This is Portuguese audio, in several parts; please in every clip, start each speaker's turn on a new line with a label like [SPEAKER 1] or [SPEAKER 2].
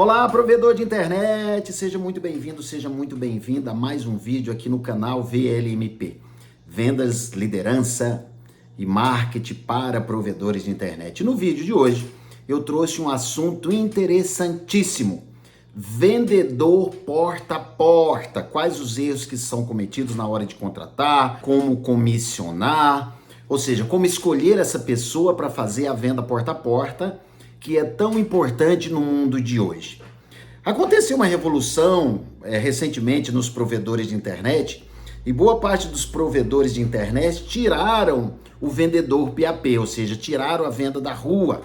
[SPEAKER 1] Olá, provedor de internet, seja muito bem-vindo, seja muito bem-vinda a mais um vídeo aqui no canal VLMP. Vendas, liderança e marketing para provedores de internet. No vídeo de hoje, eu trouxe um assunto interessantíssimo. Vendedor porta a porta. Quais os erros que são cometidos na hora de contratar, como comissionar, ou seja, como escolher essa pessoa para fazer a venda porta a porta, que é tão importante no mundo de hoje. Aconteceu uma revolução recentemente nos provedores de internet e boa parte dos provedores de internet tiraram o vendedor PAP, ou seja, tiraram a venda da rua.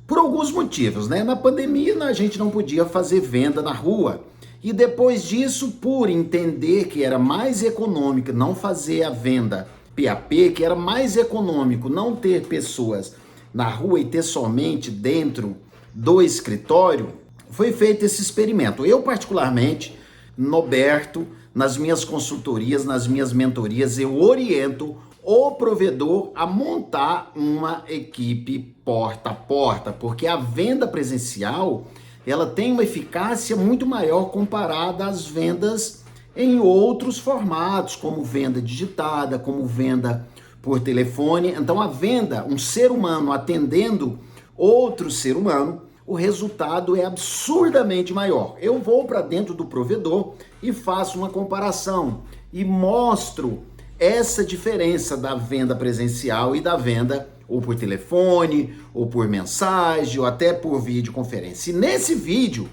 [SPEAKER 1] Por alguns motivos, né? Na pandemia a gente não podia fazer venda na rua. E depois disso, por entender que era mais econômico não fazer a venda PAP, que era mais econômico não ter pessoas na rua e ter somente dentro do escritório, foi feito esse experimento. Eu, particularmente, Noberto, nas minhas consultorias, nas minhas mentorias, eu oriento o provedor a montar uma equipe porta a porta, porque a venda presencial, ela tem uma eficácia muito maior comparada às vendas em outros formatos, como venda digitada, como venda por telefone. Então a venda, um ser humano atendendo outro ser humano, o resultado é absurdamente maior. Eu vou para dentro do provedor e faço uma comparação e mostro essa diferença da venda presencial e da venda ou por telefone, ou por mensagem, ou até por videoconferência. E nesse vídeo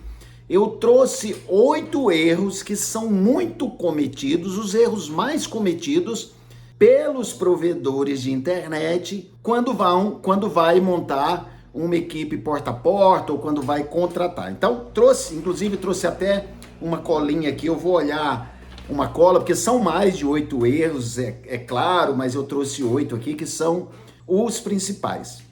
[SPEAKER 1] eu trouxe 8 erros que são muito cometidos, os erros mais cometidos pelos provedores de internet quando vai montar uma equipe porta a porta ou quando vai contratar. Então trouxe até uma colinha aqui, eu vou olhar uma cola, porque são mais de 8 erros, é claro, mas eu trouxe 8 aqui que são os principais.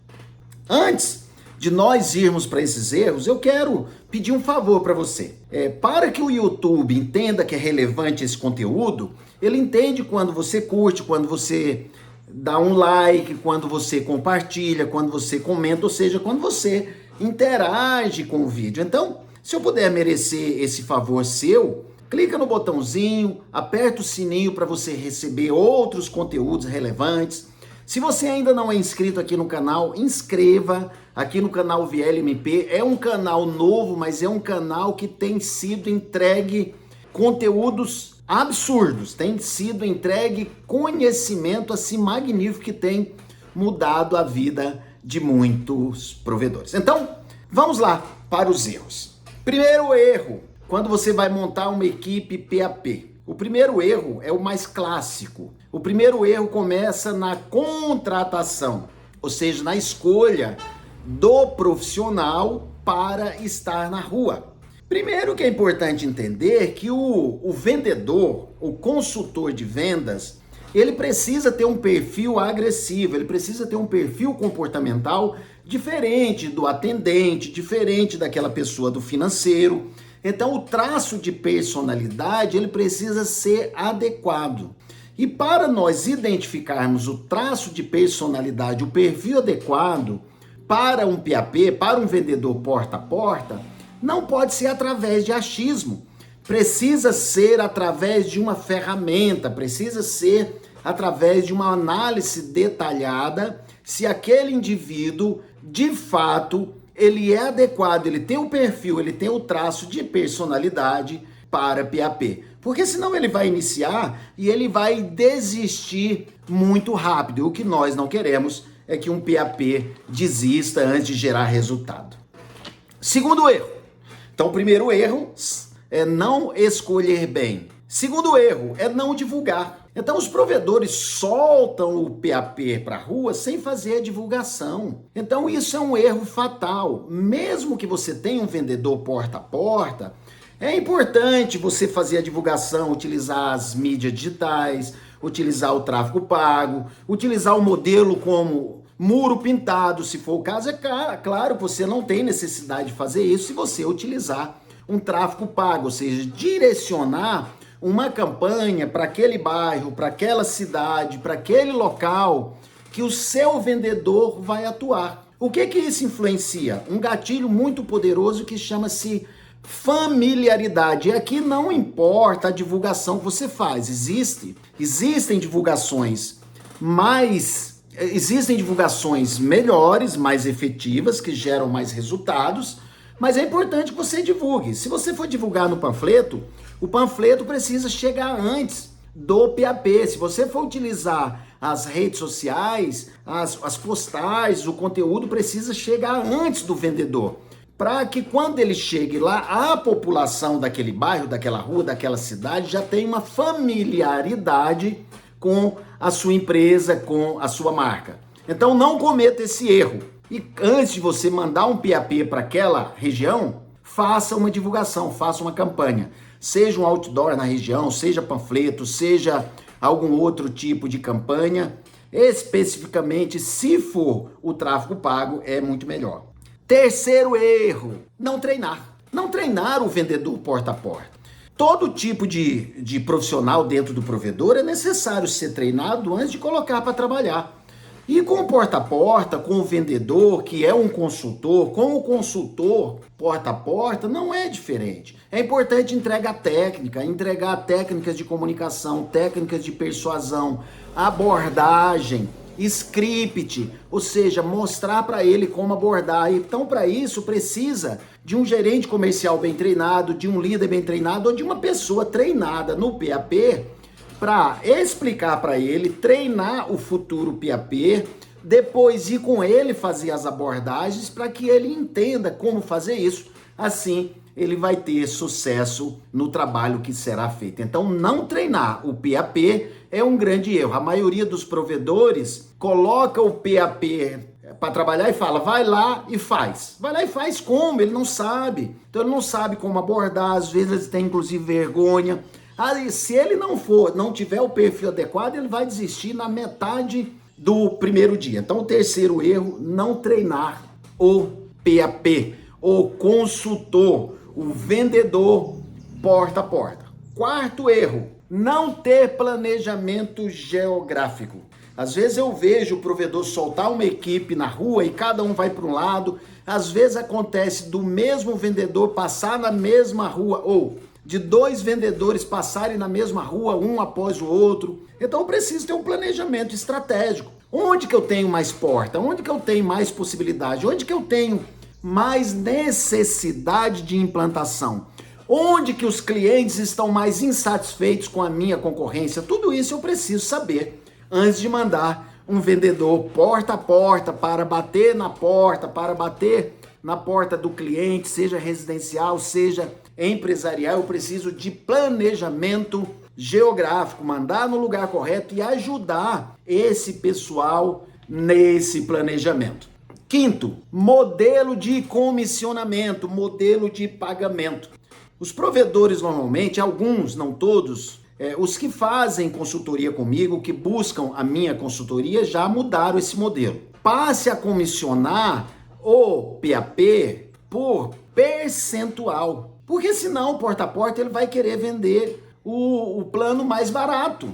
[SPEAKER 1] Antes de nós irmos para esses erros, eu quero pedir um favor para você. Para que o YouTube entenda que é relevante esse conteúdo, ele entende quando você curte, quando você dá um like, quando você compartilha, quando você comenta, ou seja, quando você interage com o vídeo. Então, se eu puder merecer esse favor seu, clica no botãozinho, aperta o sininho para você receber outros conteúdos relevantes. Se você ainda não é inscrito aqui no canal, inscreva aqui no canal VLMP. É um canal novo, mas é um canal que tem sido entregue conteúdos absurdos, tem sido entregue conhecimento assim magnífico que tem mudado a vida de muitos provedores. Então, vamos lá para os erros. Primeiro erro, quando você vai montar uma equipe PAP. O primeiro erro é o mais clássico. O primeiro erro começa na contratação, ou seja, na escolha do profissional para estar na rua. Primeiro que é importante entender que o vendedor, o consultor de vendas, ele precisa ter um perfil agressivo, ele precisa ter um perfil comportamental diferente do atendente, diferente daquela pessoa do financeiro. Então o traço de personalidade, ele precisa ser adequado. E para nós identificarmos o traço de personalidade, o perfil adequado para um PAP, para um vendedor porta a porta, não pode ser através de achismo. Precisa ser através de uma ferramenta, precisa ser através de uma análise detalhada se aquele indivíduo, de fato, ele é adequado, ele tem o perfil, ele tem o traço de personalidade para PAP. Porque senão ele vai iniciar e ele vai desistir muito rápido. O que nós não queremos é que um PAP desista antes de gerar resultado. Segundo erro. Então, o primeiro erro é não escolher bem. Segundo erro é não divulgar. Então, os provedores soltam o PAP para a rua sem fazer a divulgação. Então, isso é um erro fatal. Mesmo que você tenha um vendedor porta a porta, é importante você fazer a divulgação, utilizar as mídias digitais, utilizar o tráfego pago, utilizar o modelo como muro pintado, se for o caso. É claro que você não tem necessidade de fazer isso se você utilizar um tráfego pago, ou seja, direcionar uma campanha para aquele bairro, para aquela cidade, para aquele local que o seu vendedor vai atuar. O que isso influencia? Um gatilho muito poderoso que chama-se Familiaridade. E aqui não importa a divulgação que você faz. Existem divulgações existem divulgações melhores, mais efetivas, que geram mais resultados, mas é importante que você divulgue. Se você for divulgar no panfleto, o panfleto precisa chegar antes do PAP. Se você for utilizar as redes sociais, as postagens, o conteúdo precisa chegar antes do vendedor, para que quando ele chegue lá, a população daquele bairro, daquela rua, daquela cidade já tenha uma familiaridade com a sua empresa, com a sua marca. Então não cometa esse erro. E antes de você mandar um PAP para aquela região, faça uma divulgação, faça uma campanha. Seja um outdoor na região, seja panfleto, seja algum outro tipo de campanha. Especificamente, se for o tráfego pago, é muito melhor. Terceiro erro, não treinar. Não treinar o vendedor porta a porta. Todo tipo de profissional dentro do provedor é necessário ser treinado antes de colocar para trabalhar. E com o porta a porta, com o vendedor, que é um consultor, com o consultor porta a porta, não é diferente. É importante entregar técnicas de comunicação, técnicas de persuasão, abordagem, script, ou seja, mostrar para ele como abordar. Então, para isso, precisa de um gerente comercial bem treinado, de um líder bem treinado ou de uma pessoa treinada no PAP para explicar para ele, treinar o futuro PAP, depois ir com ele fazer as abordagens para que ele entenda como fazer isso. Assim, ele vai ter sucesso no trabalho que será feito. Então, não treinar o PAP é um grande erro. A maioria dos provedores coloca o PAP para trabalhar e fala, vai lá e faz. Vai lá e faz como? Ele não sabe. Então, ele não sabe como abordar, às vezes ele tem inclusive vergonha. Se ele não tiver o perfil adequado, ele vai desistir na metade do primeiro dia. Então, o terceiro erro, não treinar o PAP, o consultor, o vendedor porta a porta. Quarto erro, não ter planejamento geográfico. Às vezes eu vejo o provedor soltar uma equipe na rua e cada um vai para um lado. Às vezes acontece do mesmo vendedor passar na mesma rua ou de dois vendedores passarem na mesma rua, um após o outro. Então eu preciso ter um planejamento estratégico. Onde que eu tenho mais porta? Onde que eu tenho mais possibilidade? Onde que eu tenho mais necessidade de implantação? Onde que os clientes estão mais insatisfeitos com a minha concorrência? Tudo isso eu preciso saber antes de mandar um vendedor porta a porta para bater na porta do cliente, seja residencial, seja empresarial. Eu preciso de planejamento geográfico, mandar no lugar correto e ajudar esse pessoal nesse planejamento. Quinto, modelo de comissionamento, modelo de pagamento. Os provedores normalmente, alguns, não todos, os que fazem consultoria comigo, que buscam a minha consultoria, já mudaram esse modelo. Passe a comissionar o PAP por percentual. Porque senão, porta a porta, ele vai querer vender o plano mais barato.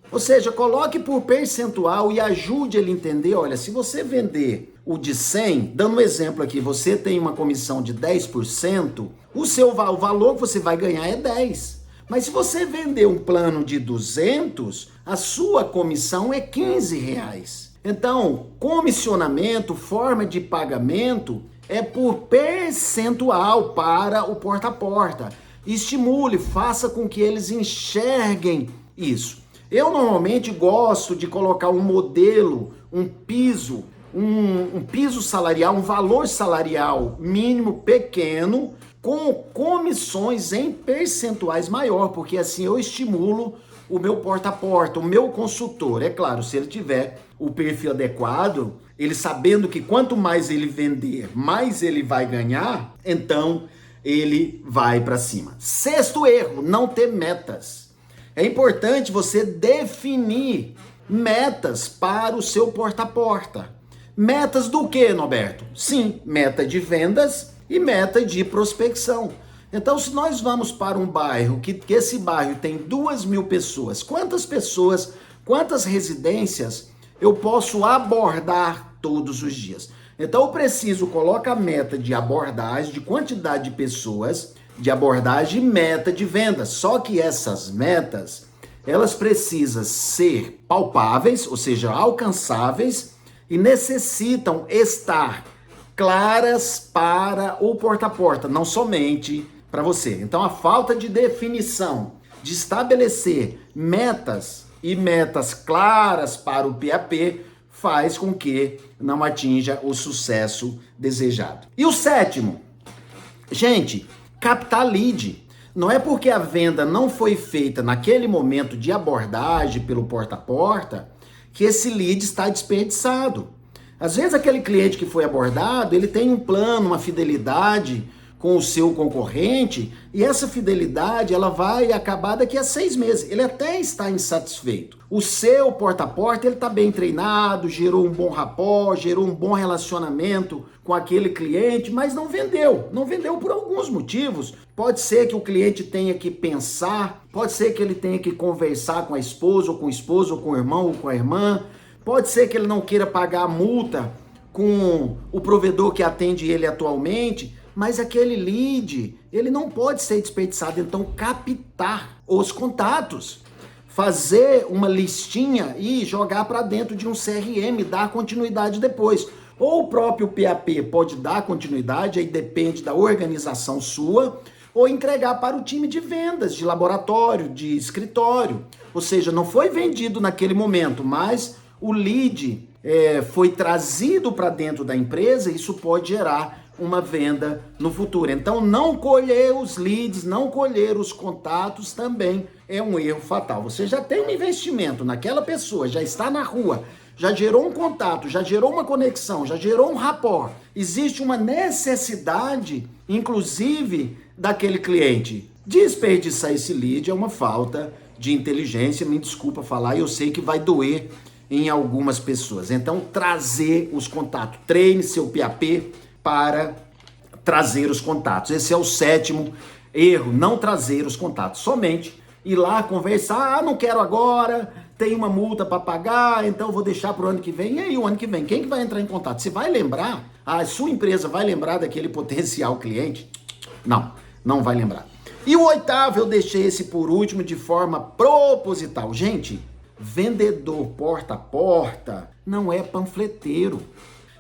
[SPEAKER 1] Ou seja, coloque por percentual e ajude ele a entender, olha, se você vender o de 100, dando um exemplo aqui, você tem uma comissão de 10%, o valor que você vai ganhar é 10. Mas se você vender um plano de 200, a sua comissão é R$15. Então, comissionamento, forma de pagamento é por percentual para o porta a porta. Estimule, faça com que eles enxerguem isso. Eu normalmente gosto de colocar um modelo, um piso salarial, um valor salarial mínimo pequeno, com comissões em percentuais maior, porque assim eu estimulo o meu porta a porta, o meu consultor. É claro, se ele tiver o perfil adequado, ele sabendo que quanto mais ele vender, mais ele vai ganhar, então ele vai para cima. Sexto erro, não ter metas. É importante você definir metas para o seu porta a porta. Metas do que, Norberto? Sim, meta de vendas e meta de prospecção. Então, se nós vamos para um bairro, que esse bairro tem 2.000 pessoas, quantas residências eu posso abordar todos os dias? Então, eu preciso colocar a meta de abordagem, de quantidade de pessoas, de abordagem e meta de venda. Só que essas metas, elas precisam ser palpáveis, ou seja, alcançáveis, e necessitam estar claras para o porta a porta, não somente para você. Então a falta de definição, de estabelecer metas e metas claras para o PAP faz com que não atinja o sucesso desejado. E o sétimo, gente, captar lead. Não é porque a venda não foi feita naquele momento de abordagem pelo porta a porta que esse lead está desperdiçado. Às vezes aquele cliente que foi abordado, ele tem um plano, uma fidelidade com o seu concorrente, e essa fidelidade ela vai acabar daqui a 6 meses. Ele até está insatisfeito. O seu porta a porta, ele está bem treinado, gerou um bom rapport, gerou um bom relacionamento com aquele cliente, mas não vendeu. Não vendeu por alguns motivos. Pode ser que o cliente tenha que pensar, pode ser que ele tenha que conversar com a esposa, ou com o esposo, ou com o irmão, ou com a irmã. Pode ser que ele não queira pagar a multa com o provedor que atende ele atualmente, mas aquele lead, ele não pode ser desperdiçado. Então, captar os contatos, fazer uma listinha e jogar para dentro de um CRM, dar continuidade depois. Ou o próprio PAP pode dar continuidade, aí depende da organização sua, ou entregar para o time de vendas, de laboratório, de escritório. Ou seja, não foi vendido naquele momento, mas o lead foi trazido para dentro da empresa, isso pode gerar uma venda no futuro. Então, não colher os leads, não colher os contatos também é um erro fatal. Você já tem um investimento naquela pessoa, já está na rua, já gerou um contato, já gerou uma conexão, já gerou um rapport. Existe uma necessidade, inclusive, daquele cliente. Desperdiçar esse lead é uma falta de inteligência, me desculpa falar, eu sei que vai doer em algumas pessoas. Então, trazer os contatos. Treine seu PAP para trazer os contatos. Esse é o sétimo erro, não trazer os contatos. Somente ir lá conversar, não quero agora, tem uma multa para pagar, então vou deixar para o ano que vem. E aí, o ano que vem, quem que vai entrar em contato? Você vai lembrar? A sua empresa vai lembrar daquele potencial cliente? Não, não vai lembrar. E o oitavo, eu deixei esse por último de forma proposital. Gente, vendedor porta a porta não é panfleteiro.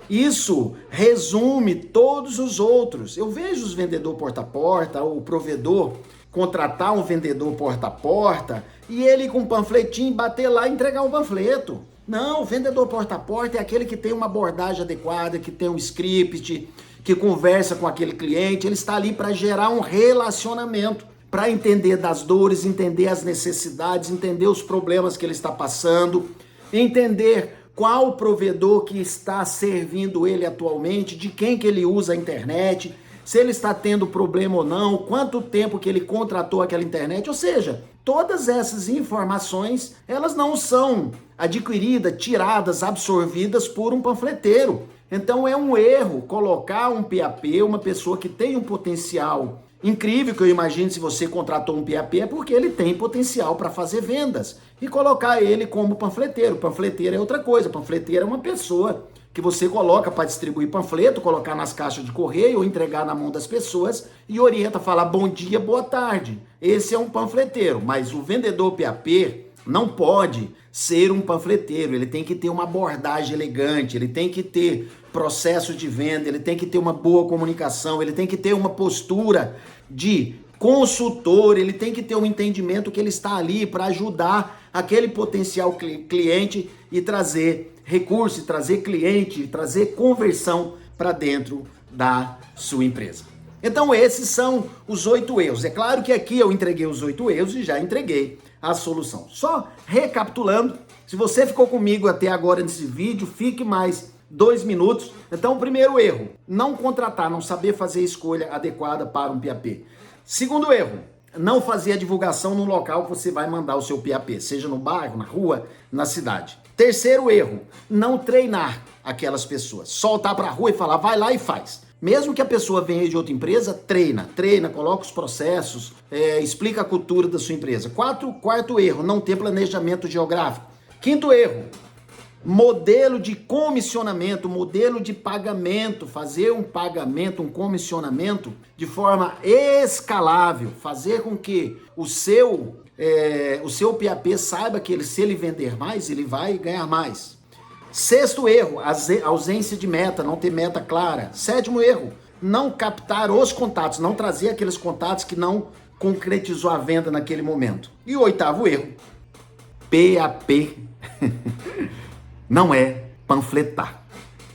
[SPEAKER 1] Isso resume todos os outros. Eu vejo os vendedores porta a porta, o provedor contratar um vendedor porta a porta e ele com um panfletinho bater lá e entregar o panfleto. Não, o vendedor porta a porta é aquele que tem uma abordagem adequada, que tem um script, que conversa com aquele cliente. Ele está ali para gerar um relacionamento, para entender das dores, entender as necessidades, entender os problemas que ele está passando, entender qual o provedor que está servindo ele atualmente, de quem que ele usa a internet, se ele está tendo problema ou não, quanto tempo que ele contratou aquela internet. Ou seja, todas essas informações, elas não são adquiridas, tiradas, absorvidas por um panfleteiro. Então é um erro colocar um PAP, uma pessoa que tem um potencial incrível, que eu imagino se você contratou um PAP é porque ele tem potencial para fazer vendas, e colocar ele como panfleteiro. Panfleteiro é outra coisa, panfleteiro é uma pessoa que você coloca para distribuir panfleto, colocar nas caixas de correio ou entregar na mão das pessoas e orienta, fala bom dia, boa tarde. Esse é um panfleteiro, mas o vendedor PAP não pode ser um panfleteiro, ele tem que ter uma abordagem elegante, ele tem que ter processo de venda, ele tem que ter uma boa comunicação, ele tem que ter uma postura de consultor, ele tem que ter um entendimento que ele está ali para ajudar aquele potencial cliente e trazer recurso, trazer cliente, trazer conversão para dentro da sua empresa. Então esses são os 8 erros. É claro que aqui eu entreguei os 8 erros e já entreguei a solução. Só recapitulando, se você ficou comigo até agora nesse vídeo, fique mais 2 minutos. Então, o primeiro erro, não contratar, não saber fazer a escolha adequada para um PAP. Segundo erro, não fazer a divulgação no local que você vai mandar o seu PAP, seja no bairro, na rua, na cidade. Terceiro erro, não treinar aquelas pessoas. Soltar para a rua e falar, vai lá e faz. Mesmo que a pessoa venha de outra empresa, treina, coloca os processos, explica a cultura da sua empresa. Quarto erro, não ter planejamento geográfico. Quinto erro, modelo de comissionamento, modelo de pagamento, fazer um pagamento, um comissionamento de forma escalável, fazer com que o seu PAP saiba que se ele vender mais, ele vai ganhar mais. Sexto erro, ausência de meta, não ter meta clara. Sétimo erro, não captar os contatos, não trazer aqueles contatos que não concretizou a venda naquele momento. E o oitavo erro, PAP não é panfletar.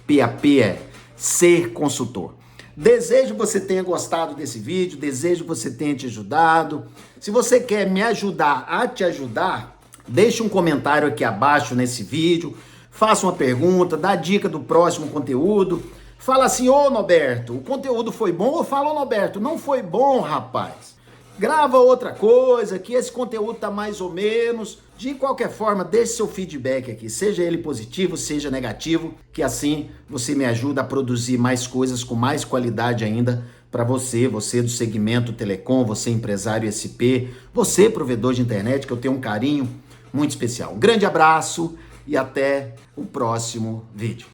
[SPEAKER 1] PAP é ser consultor. Desejo que você tenha gostado desse vídeo, desejo que você tenha te ajudado. Se você quer me ajudar a te ajudar, deixe um comentário aqui abaixo nesse vídeo, faça uma pergunta, dá dica do próximo conteúdo. Fala assim, ô Norberto, o conteúdo foi bom? Ou fala, ô Norberto, não foi bom, rapaz. Grava outra coisa, que esse conteúdo tá mais ou menos. De qualquer forma, deixe seu feedback aqui, seja ele positivo, seja negativo, que assim você me ajuda a produzir mais coisas com mais qualidade ainda para você do segmento telecom, você empresário SP, você provedor de internet, que eu tenho um carinho muito especial. Um grande abraço e até o próximo vídeo.